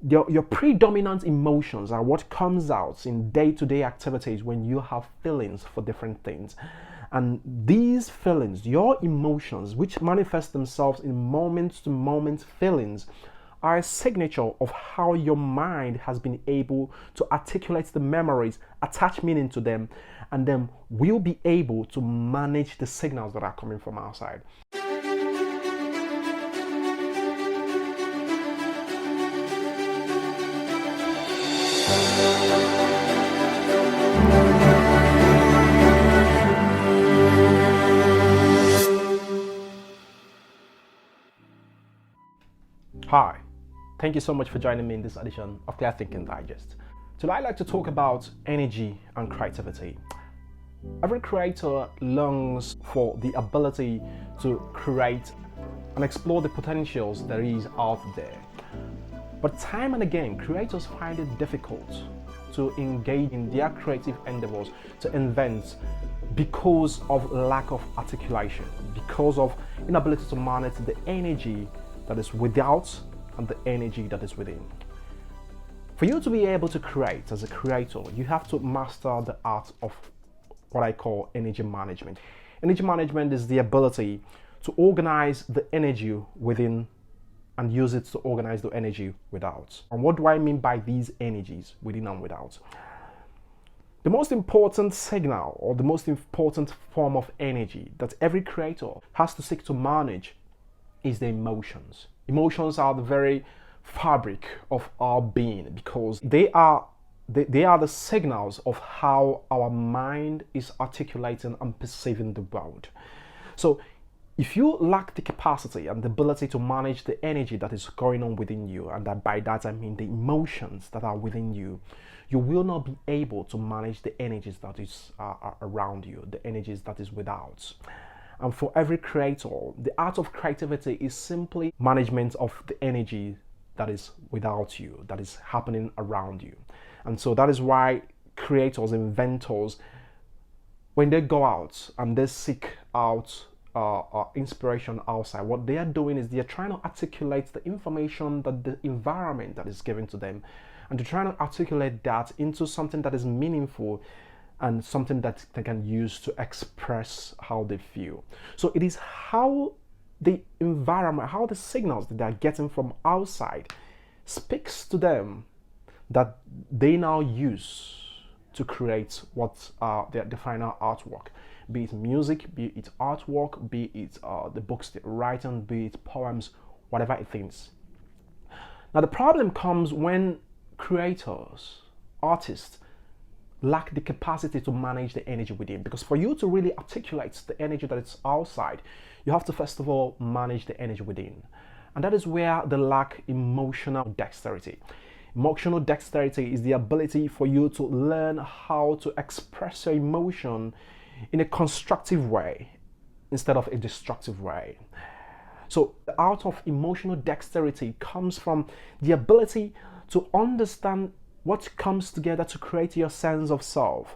Your predominant emotions are what comes out in day-to-day activities when you have feelings for different things. And these feelings, your emotions, which manifest themselves in moment-to-moment feelings, are a signature of how your mind has been able to articulate the memories, attach meaning to them, and then will be able to manage the signals that are coming from outside. Hi, thank you so much for joining me in this edition of Clear Thinking Digest. Today I'd like to talk about energy and creativity. Every creator longs for the ability to create and explore the potentials there is out there. But time and again, creators find it difficult to engage in their creative endeavors, to invent, because of lack of articulation, because of inability to manage the energy that is without and the energy that is within. For you to be able to create as a creator, you have to master the art of what I call energy management. Energy management is the ability to organize the energy within and use it to organize the energy without. And what do I mean by these energies, within and without? The most important signal or the most important form of energy that every creator has to seek to manage is the emotions. Emotions are the very fabric of our being because they are the signals of how our mind is articulating and perceiving the world. So if you lack the capacity and the ability to manage the energy that is going on within you, and that by that I mean the emotions that are within you, you will not be able to manage the energies that is around you, the energies that is without. And for every creator, the art of creativity is simply management of the energy that is without you, that is happening around you. And so that is why creators, inventors, when they go out and they seek out inspiration outside, what they are doing is they are trying to articulate the information that the environment that is given to them, and they're trying to articulate that into something that is meaningful and something that they can use to express how they feel. So it is how the environment, how the signals that they're getting from outside speaks to them that they now use to create what the final artwork, be it music, be it artwork, be it the books they're writing, be it poems, whatever it is. Now the problem comes when creators, artists, lack the capacity to manage the energy within, because for you to really articulate the energy that is outside, you have to first of all manage the energy within, and that is where they lack emotional dexterity. Emotional dexterity is the ability for you to learn how to express your emotion in a constructive way instead of a destructive way. So the art of emotional dexterity comes from the ability to understand what comes together to create your sense of self.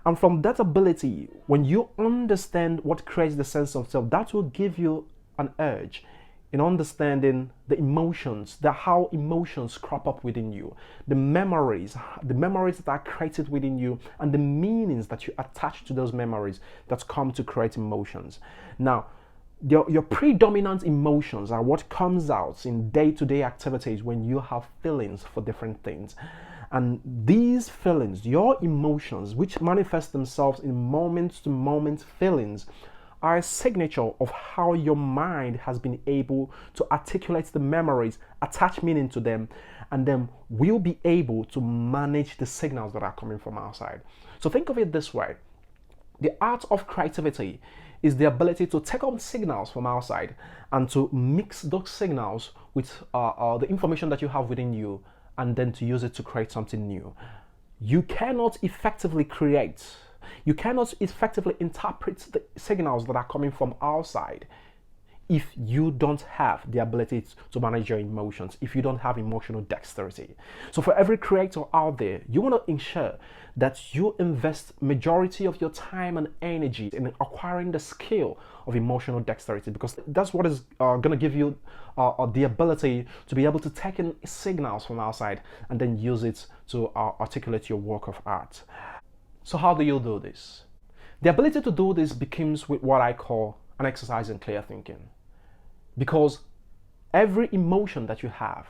And from that ability, when you understand what creates the sense of self, that will give you an urge in understanding the emotions, how emotions crop up within you, the memories that are created within you, and the meanings that you attach to those memories that come to create emotions. Now, your predominant emotions are what comes out in day-to-day activities when you have feelings for different things. And these feelings, your emotions, which manifest themselves in moment-to-moment feelings, are a signature of how your mind has been able to articulate the memories, attach meaning to them, and then will be able to manage the signals that are coming from outside. So think of it this way. The art of creativity is the ability to take up signals from outside and to mix those signals with the information that you have within you, and then to use it to create something new. You cannot effectively create, you cannot effectively interpret the signals that are coming from outside if you don't have the ability to manage your emotions, if you don't have emotional dexterity. So for every creator out there, you want to ensure that you invest majority of your time and energy in acquiring the skill of emotional dexterity, because that's what is going to give you the ability to be able to take in signals from outside and then use it to articulate your work of art. So how do you do this? The ability to do this begins with what I call an exercise in clear thinking, because every emotion that you have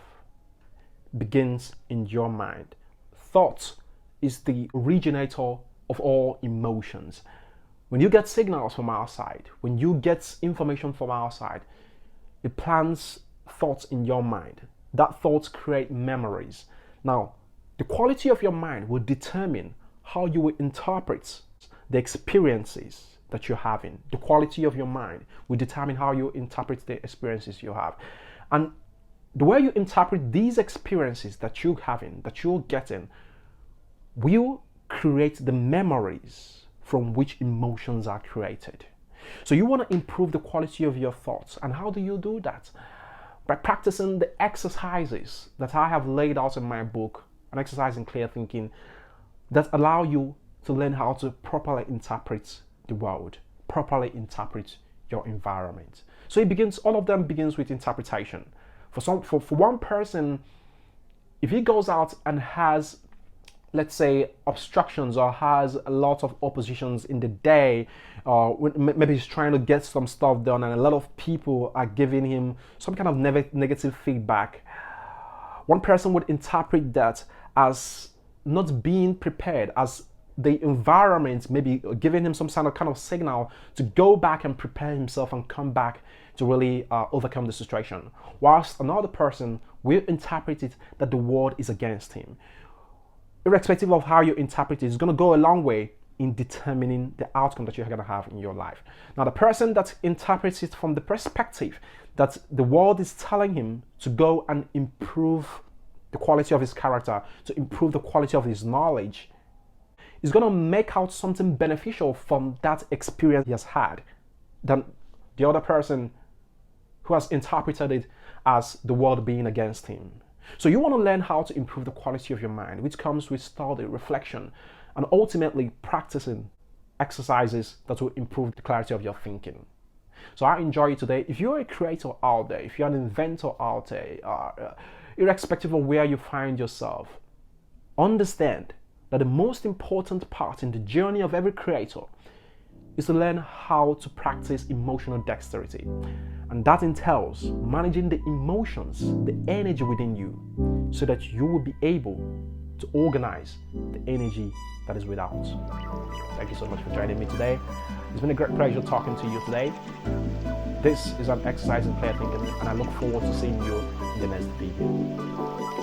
begins in your mind. Thought is the originator of all emotions. When you get signals from outside, when you get information from outside, it plants thoughts in your mind. That thoughts create memories. Now, the quality of your mind will determine how you will interpret the experiences that you're having. The quality of your mind will determine how you interpret the experiences you have. And the way you interpret these experiences that you're having, that you're getting, will create the memories from which emotions are created. So you want to improve the quality of your thoughts. And how do you do that? By practicing the exercises that I have laid out in my book, An Exercise in Clear Thinking, that allow you to learn how to properly interpret the world, properly interpret your environment. So all of them begins with interpretation. For one person, if he goes out and has, let's say, obstructions or has a lot of oppositions in the day, maybe he's trying to get some stuff done and a lot of people are giving him some kind of negative feedback, one person would interpret that as not being prepared, as the environment maybe giving him some kind of signal to go back and prepare himself and come back to really overcome the situation. Whilst another person will interpret it that the world is against him. Irrespective of how you interpret it, it's going to go a long way in determining the outcome that you're going to have in your life. Now, the person that interprets it from the perspective that the world is telling him to go and improve the quality of his character, to improve the quality of his knowledge, is going to make out something beneficial from that experience he has had than the other person who has interpreted it as the world being against him. So you want to learn how to improve the quality of your mind, which comes with study, reflection, and ultimately practicing exercises that will improve the clarity of your thinking. So I enjoy you today. If you're a creator out there, if you're an inventor out there, irrespective of where you find yourself, understand that the most important part in the journey of every creator is to learn how to practice emotional dexterity. And that entails managing the emotions, the energy within you, so that you will be able to organize the energy that is without. Thank you so much for joining me today. It's been a great pleasure talking to you today. This is An Exercise in Clear Thinking, and I look forward to seeing you in the next video.